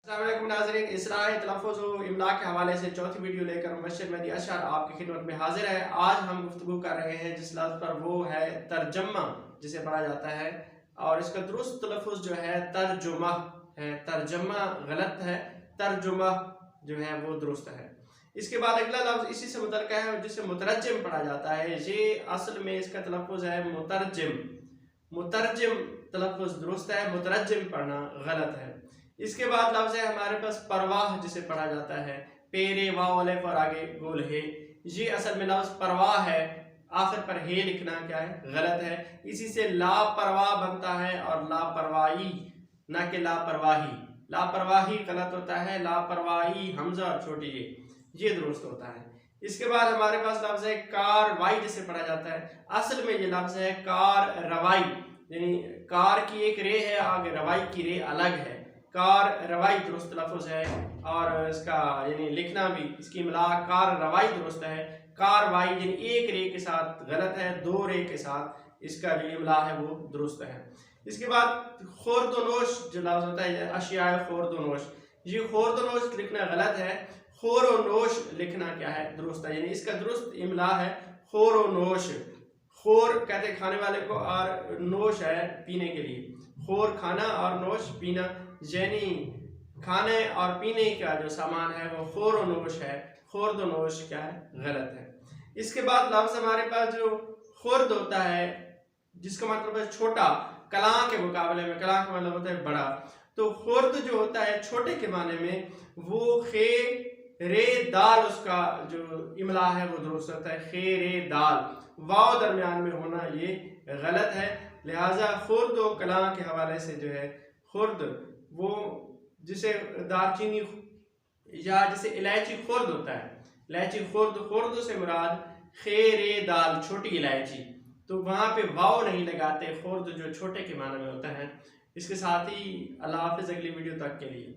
अस्सलाम वालेकुम नाज़रीन, इसराह तलफ़्फ़ुज़ व इमला के हवाले से चौथी वीडियो लेकर मुबश्शिर मेहदी अशहर आपकी खिदमत में हाजिर है। आज हम गुफ्तगू कर रहे हैं जिस लफ्ज़ पर, वो है तर्जमा, जिसे पढ़ा जाता है और इसका दुरुस्त तलफ़्फ़ुज़ जो है तर्जुमा है। तर्जमा गलत है, तर्जुमा जो है वो दुरुस्त है। इसके बाद अगला लफ्ज़ इसी से मुतल्लिक़ है जिसे मुतरज्जिम पढ़ा जाता है। ये असल में इसका तलफ़्फ़ुज़ है मुतरजिम। मुतरजिम तलफ़्फ़ुज़ दुरुस्त है, मुतरज्जिम पढ़ना गलत है। इसके बाद लफ्ज़ है हमारे पास परवाह, जिसे पढ़ा जाता है पेरे वाव अलिफ और आगे गोल है। ये असल में लफ्ज़ परवाह है, आखिर पर हे लिखना क्या है, गलत है। इसी से लापरवाह बनता है और लापरवाही, ना कि लापरवाही। लापरवाही गलत होता है, लापरवाही हमजा और छोटी ये दुरुस्त होता है। इसके बाद हमारे पास लफ्ज़ है कारवाई, जिसे पढ़ा जाता है। असल में ये लफ्ज़ है कार रवाई, यानी कार की एक रे है, आगे रवाई की रे अलग है। कार रवाई दुरुस्त लफ्ज़ है और इसका यानी लिखना भी, इसकी इमला कार रवाई दुरुस्त है। कारवाई यानी एक रे के साथ गलत है, दो रे के साथ इसका जो इमला है वो दुरुस्त है। इसके बाद खुर्दनोश जो लफ्ज़ होता है, अशिया खुर्दनोश, ये खुर्दनोश लिखना गलत है, खोरोनोश लिखना क्या है, दुरुस्त है। यानी इसका दुरुस्त इमला है खोरोनोश। खोर कहते खाने वाले को और नोश है पीने के लिए। खोर खाना और नोश पीना, यानी खाने और पीने का जो सामान है वो खोरोनोश है। खुर्दनोश क्या है, गलत है। इसके बाद लफ्ज़ हमारे पास जो खुर्द होता है, जिसका मतलब है छोटा, कलां के मुकाबले में, कलां का मतलब होता है बड़ा, तो खुर्द जो होता है छोटे के माने में, वो खे रे दाल, उसका जो इमला है वो दुरुस्त होता है खे रे दाल। वाव दरमियान में होना ये गलत है। लिहाजा खुर्द और कलां के हवाले से जो है खुर्द, वो जिसे दालचीनी या जिसे इलायची खुर्द होता है, इलायची खुर्द, खुर्द से मुराद खेरे दाल, छोटी इलायची, तो वहाँ पे वाव नहीं लगाते, खुर्द जो छोटे के माने में होता है। इसके साथ ही अल्लाह हाफ़िज़, अगली वीडियो तक के लिए।